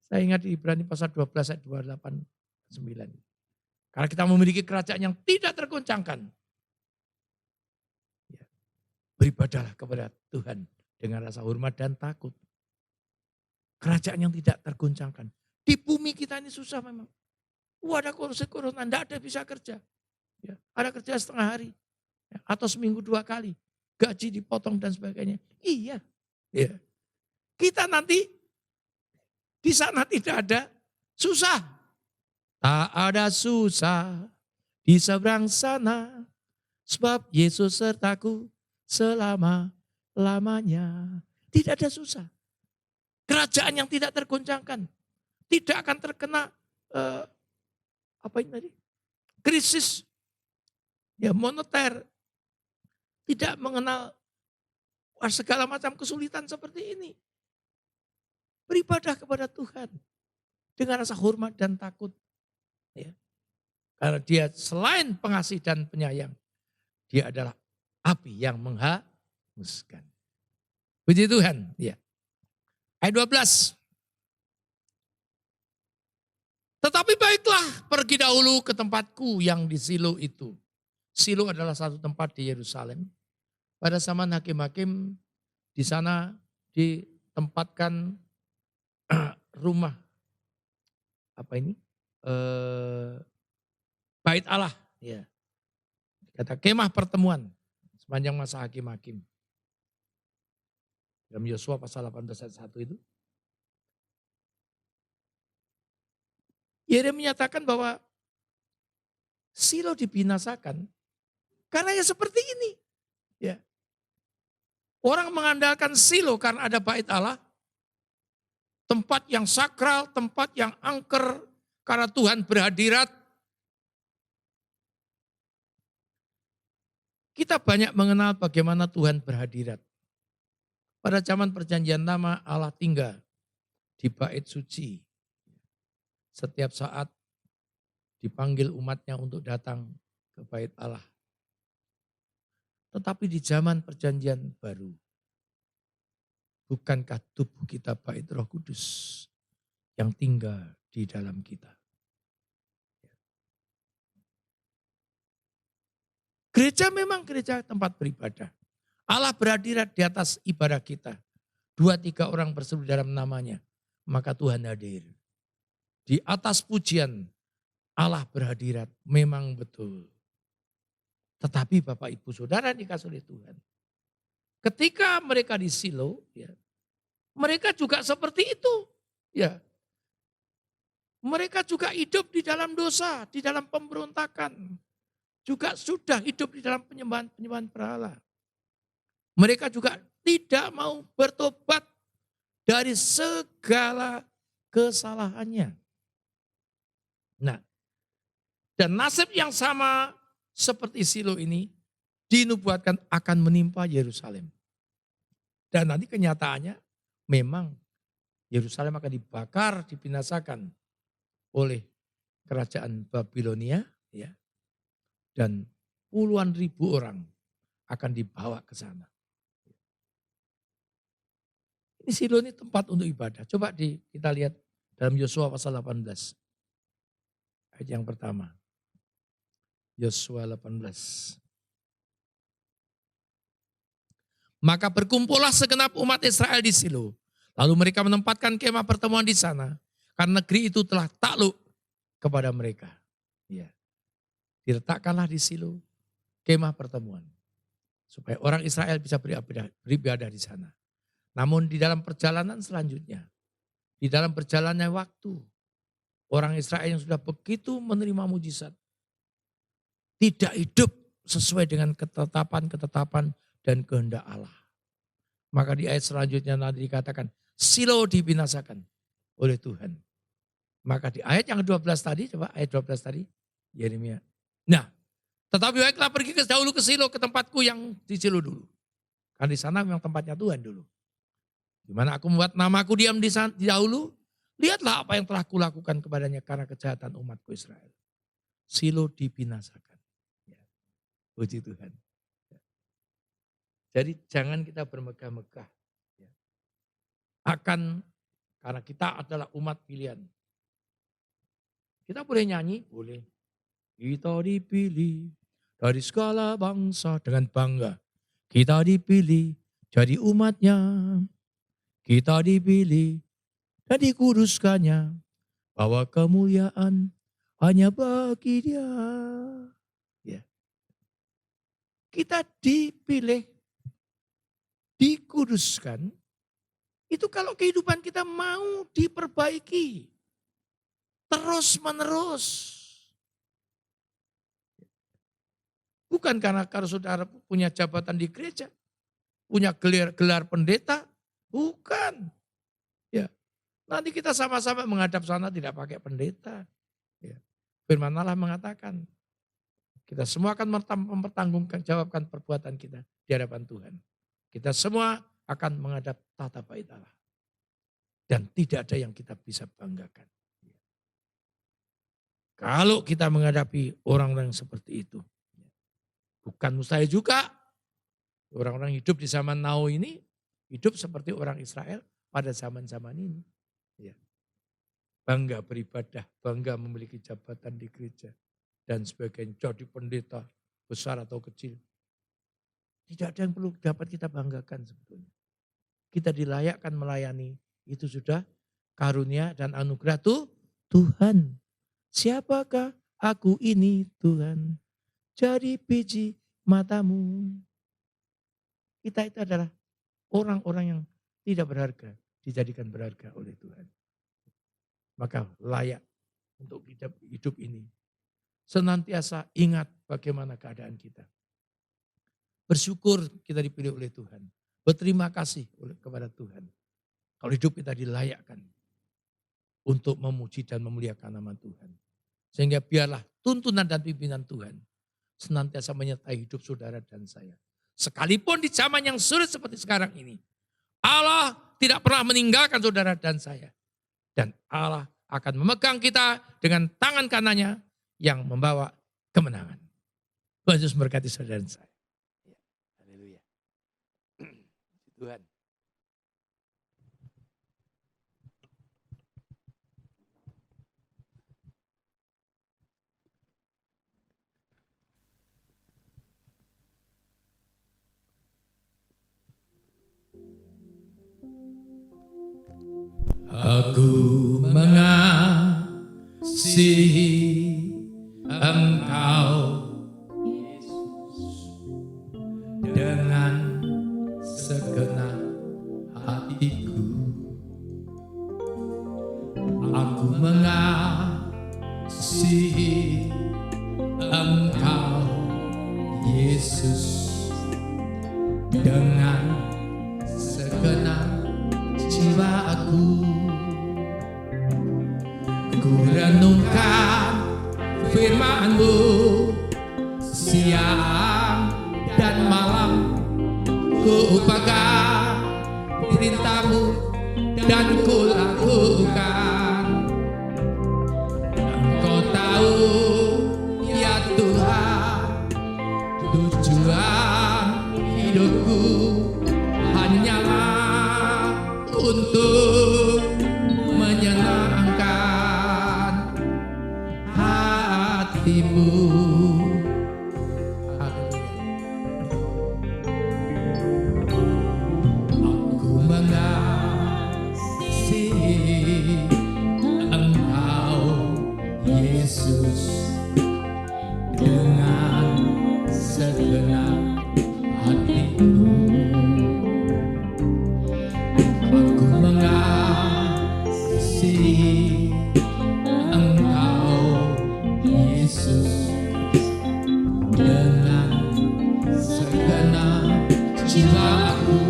Saya ingat di Ibrani pasal 12 ayat 28 9. Karena kita memiliki kerajaan yang tidak tergoncangkan. Ya. Beribadahlah kepada Tuhan dengan rasa hormat dan takut. Kerajaan yang tidak tergoncangkan. Di bumi kita ini susah memang. Ada corona, tidak ada bisa kerja. Ya. Ada kerja setengah hari. Ya. Atau seminggu 2 kali. Gaji dipotong dan sebagainya. Iya. Ya. Kita nanti Di sana tidak ada susah. Tak ada susah di seberang sana. Sebab Yesus sertaku selama-lamanya. Tidak ada susah. Kerajaan yang tidak tergoncangkan. Tidak akan terkena apa ini tadi? Krisis ya moneter. Tidak mengenal segala macam kesulitan seperti ini. Beribadah kepada Tuhan dengan rasa hormat dan takut. Ya. Karena dia selain pengasih dan penyayang, dia adalah api yang menghanguskan. Puji Tuhan. Ya. Ayat 12. Tetapi baiklah pergi dahulu ke tempatku yang di Silo itu. Silo adalah satu tempat di Yerusalem. Pada zaman hakim-hakim di sana ditempatkan rumah apa ini? Bait Allah, ya. Kata kemah pertemuan sepanjang masa hakim-hakim. Dalam Yosua pasal 18 ayat 1 itu. Yeremia menyatakan bahwa Silo dibinasakan karena ya seperti ini. Ya. Orang mengandalkan Silo karena ada bait Allah. Tempat yang sakral, tempat yang angker karena Tuhan berhadirat. Kita banyak mengenal bagaimana Tuhan berhadirat. Pada zaman perjanjian lama Allah tinggal di bait suci. Setiap saat dipanggil umatnya untuk datang ke bait Allah. Tetapi di zaman perjanjian baru, bukankah tubuh kita bait Roh Kudus yang tinggal di dalam kita? Gereja memang gereja tempat beribadah. Allah berhadirat di atas ibadah kita. 2-3 orang berseru dalam namanya, maka Tuhan hadir. Di atas pujian Allah berhadirat, memang betul. Tetapi Bapak Ibu Saudara dikasih oleh Tuhan. Ketika mereka di Silo, ya, mereka juga seperti itu. Ya. Mereka juga hidup di dalam dosa, di dalam pemberontakan. Juga sudah hidup di dalam penyembahan berhala. Mereka juga tidak mau bertobat dari segala kesalahannya. Nah, dan nasib yang sama seperti Silo ini dinubuatkan akan menimpa Yerusalem. Dan nanti kenyataannya memang Yerusalem akan dibakar, dibinasakan oleh kerajaan Babilonia, ya. Dan puluhan ribu orang akan dibawa ke sana. Ini Silo ini tempat untuk ibadah. Coba kita lihat dalam Yosua pasal 18. Ayat yang pertama. Yosua 18. Maka berkumpullah segenap umat Israel di Silo. Lalu mereka menempatkan kemah pertemuan di sana. Karena negeri itu telah takluk kepada mereka. Ya. Diletakkanlah di Silo kemah pertemuan. Supaya orang Israel bisa beribadah di sana. Namun di dalam perjalanan selanjutnya. Di dalam perjalanannya waktu. Orang Israel yang sudah begitu menerima mujizat. Tidak hidup sesuai dengan ketetapan dan kehendak Allah. Maka di ayat selanjutnya nanti dikatakan, Silo dibinasakan oleh Tuhan. Maka di ayat yang 12 tadi, coba ayat 12 tadi, Yeremia. Nah, tetapi baiklah pergi dahulu ke Silo, ke tempatku yang di Silo dulu. Karena di sana memang tempatnya Tuhan dulu. Di mana aku membuat namaku diam di dahulu, lihatlah apa yang telah kulakukan kepadanya karena kejahatan umatku Israel. Silo dibinasakan. Puji Tuhan. Jadi jangan kita bermegah-megah. Karena kita adalah umat pilihan. Kita boleh nyanyi? Boleh. Kita dipilih dari segala bangsa dengan bangga. Kita dipilih jadi umatnya. Kita dipilih dan dikuduskannya. Bahwa kemuliaan hanya bagi Dia. Kita dipilih, dikuduskan, Itu kalau kehidupan kita mau diperbaiki terus menerus. Bukan karena saudara punya jabatan di gereja, punya gelar pendeta, bukan. Ya, nanti kita sama-sama menghadap sana tidak pakai pendeta. Ya. Firman Allah mengatakan, kita semua akan mempertanggungjawabkan perbuatan kita di hadapan Tuhan. Kita semua akan menghadap tahta bait Allah. Dan tidak ada yang kita bisa banggakan. Kalau kita menghadapi orang-orang seperti itu, bukan mustahil juga. Orang-orang hidup di zaman now ini, hidup seperti orang Israel pada zaman-zaman ini. Ya. Bangga beribadah, bangga memiliki jabatan di gereja. Dan sebagainya, jadi pendeta besar atau kecil. Tidak ada yang perlu dapat kita banggakan sebetulnya. Kita dilayakkan melayani, itu sudah karunia dan anugerah Tuhan. Siapakah aku ini Tuhan? Jadi biji matamu. Kita itu adalah orang-orang yang tidak berharga, dijadikan berharga oleh Tuhan. Maka layak untuk hidup ini. Senantiasa ingat bagaimana keadaan kita. Bersyukur kita dipilih oleh Tuhan. Berterima kasih kepada Tuhan. Kalau hidup kita dilayakkan untuk memuji dan memuliakan nama Tuhan. Sehingga biarlah tuntunan dan pimpinan Tuhan senantiasa menyertai hidup saudara dan saya. Sekalipun di zaman yang sulit seperti sekarang ini, Allah tidak pernah meninggalkan saudara dan saya. Dan Allah akan memegang kita dengan tangan kanannya yang membawa kemenangan. Tuhan Yesus memberkati saudara dan saya. Haleluya. Tuhan. Aku mengasihi Engkau, Yesus, dengan segenap hatiku. Aku mengasihi Engkau, Yesus, dengan segenap jiwaku. Ku renungkan firman-Mu siang dan malam. Ku pegang perintah-Mu dan ku lakukan. Engkau tahu ya Tuhan, tujuan hidupku hanyalah untuk menyenangkan hatimu. Aku mengasihi Engkau, Yesus, dengan segenap hatiku. Aku mengasihi Engkau, Yesus, dengan segenap jiwaku.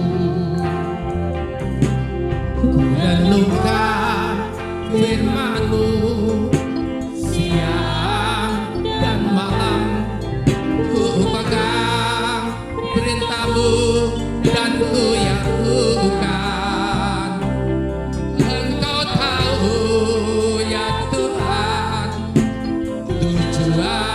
Ku renungkan firman-Mu siang dan malam. Ku pegang perintah-Mu dan ku lakukan. Engkau tahu ya Tuhan, tujuan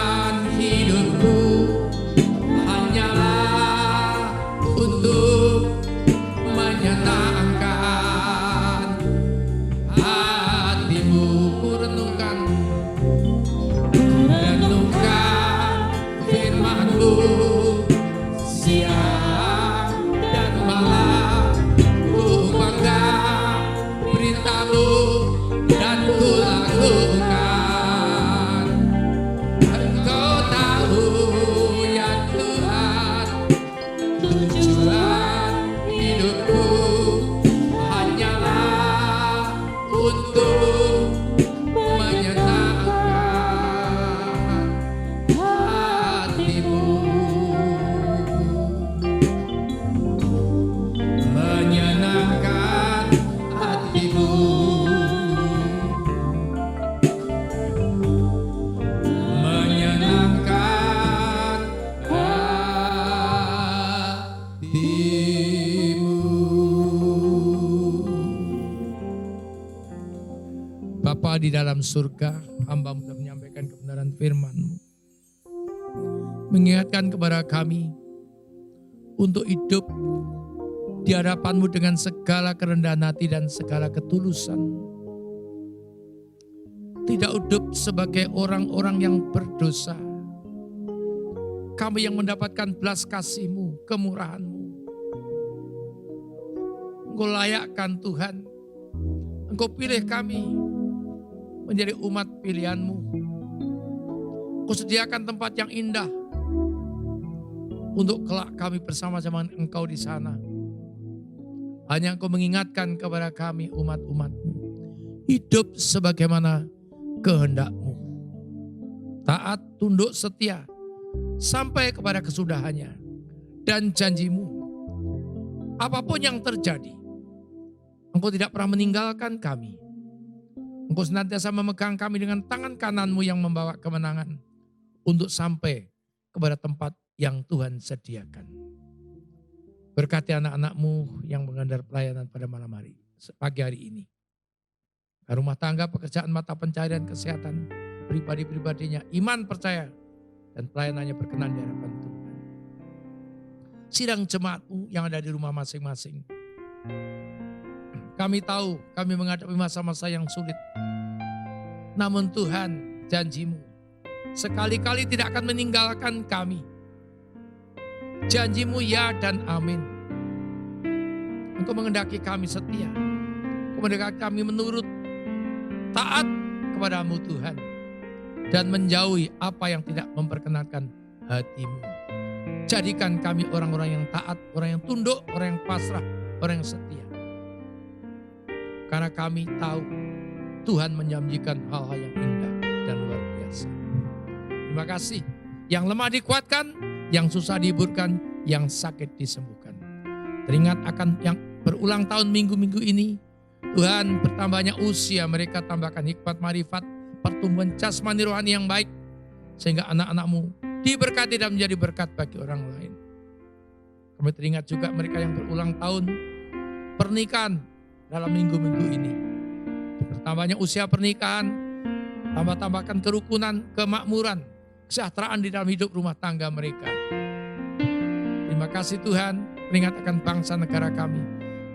dalam surga, hamba-Mu telah menyampaikan kebenaran firman-Mu. Mengingatkan kepada kami untuk hidup di hadapan-Mu dengan segala kerendahan hati dan segala ketulusan. Tidak hidup sebagai orang-orang yang berdosa. Kami yang mendapatkan belas kasih-Mu, kemurahan-Mu. Engkau layakkan Tuhan. Engkau pilih kami menjadi umat pilihan-Mu. Engkau sediakan tempat yang indah untuk kelak kami bersama-sama dengan Engkau di sana. Hanya Engkau mengingatkan kepada kami umat-umat-Mu. Hidup sebagaimana kehendak-Mu. Taat, tunduk, setia. Sampai kepada kesudahannya. Dan janji-Mu. Apapun yang terjadi. Engkau tidak pernah meninggalkan kami. Engkau senantiasa memegang kami dengan tangan kanan-Mu yang membawa kemenangan. Untuk sampai kepada tempat yang Tuhan sediakan. Berkati anak-anak-Mu yang mengandar pelayanan pada malam hari. Pagi hari ini. Rumah tangga, pekerjaan, mata pencaharian, kesehatan. Pribadi-pribadinya. Iman, percaya. Dan pelayanannya berkenan di hadapan Tuhan. Sidang jemaat-Mu yang ada di rumah masing-masing. Kami tahu kami menghadapi masa-masa yang sulit. Namun Tuhan, janji-Mu sekali-kali tidak akan meninggalkan kami. Janji-Mu ya dan amin. Engkau menghendaki kami setia. Engkau menghendaki kami menurut, taat kepada-Mu Tuhan. Dan menjauhi apa yang tidak memperkenankan hati-Mu. Jadikan kami orang-orang yang taat, orang yang tunduk, orang yang pasrah, orang yang setia. Karena kami tahu Tuhan menjanjikan hal-hal yang indah dan luar biasa. Terima kasih. Yang lemah dikuatkan, yang susah dihiburkan, yang sakit disembuhkan. Teringat akan yang berulang tahun minggu-minggu ini. Tuhan, bertambahnya usia mereka, tambahkan hikmat marifat, pertumbuhan jasmani rohani yang baik. Sehingga anak-anak-Mu diberkati dan menjadi berkat bagi orang lain. Kami teringat juga mereka yang berulang tahun pernikahan dalam minggu-minggu ini. Bertambahnya usia pernikahan, tambahkan kerukunan, kemakmuran, kesejahteraan di dalam hidup rumah tangga mereka. Terima kasih Tuhan, teringat akan bangsa negara kami.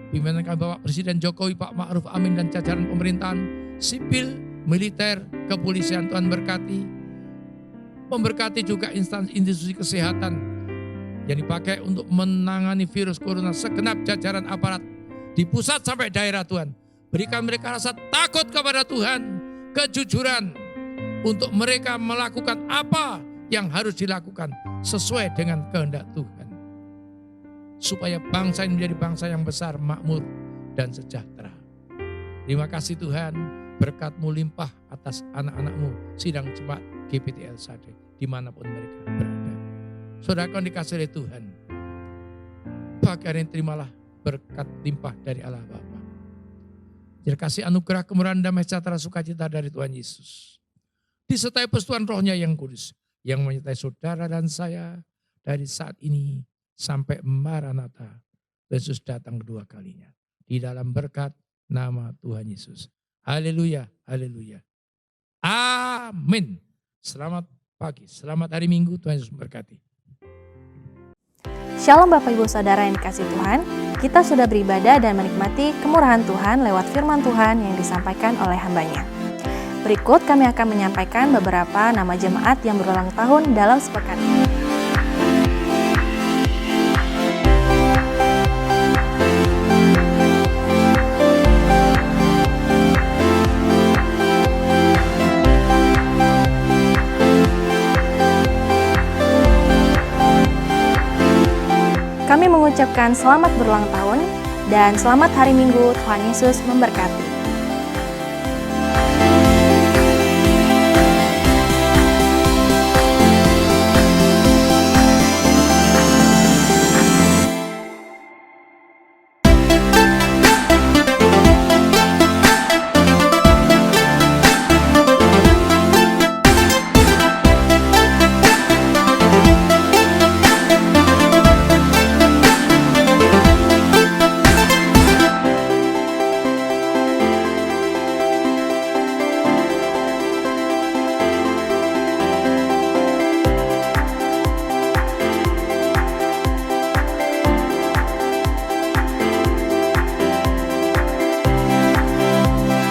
Pimpinan kami Bapak Presiden Jokowi, Pak Ma'ruf Amin dan jajaran pemerintahan, sipil, militer, kepolisian, Tuhan berkati. Memberkati juga instansi institusi kesehatan yang dipakai untuk menangani virus corona, segenap jajaran aparat di pusat sampai daerah Tuhan. Berikan mereka rasa takut kepada Tuhan, kejujuran untuk mereka melakukan apa yang harus dilakukan sesuai dengan kehendak Tuhan. Supaya bangsa ini menjadi bangsa yang besar, makmur, dan sejahtera. Terima kasih Tuhan, berkat-Mu limpah atas anak-anak-Mu, sidang jemaat GPTL Sade, dimanapun mereka berada. Saudara yang dikasihi oleh Tuhan, pagi hari ini terimalah berkat limpah dari Allah Bapa. Dikasih anugerah kemurahan damai sejahtera sukacita dari Tuhan Yesus. Disertai persetujuan Rohnya yang kudus, yang menyertai saudara dan saya dari saat ini sampai Maranatha, Yesus datang kedua kalinya. Di dalam berkat nama Tuhan Yesus. Haleluya, haleluya. Amin. Selamat pagi, selamat hari Minggu, Tuhan Yesus memberkati. Shalom Bapak Ibu Saudara yang dikasihi Tuhan, kita sudah beribadah dan menikmati kemurahan Tuhan lewat firman Tuhan yang disampaikan oleh hamba-Nya. Berikut kami akan menyampaikan beberapa nama jemaat yang berulang tahun dalam sepekan ini. Kami mengucapkan selamat berulang tahun dan selamat hari Minggu, Tuhan Yesus memberkati.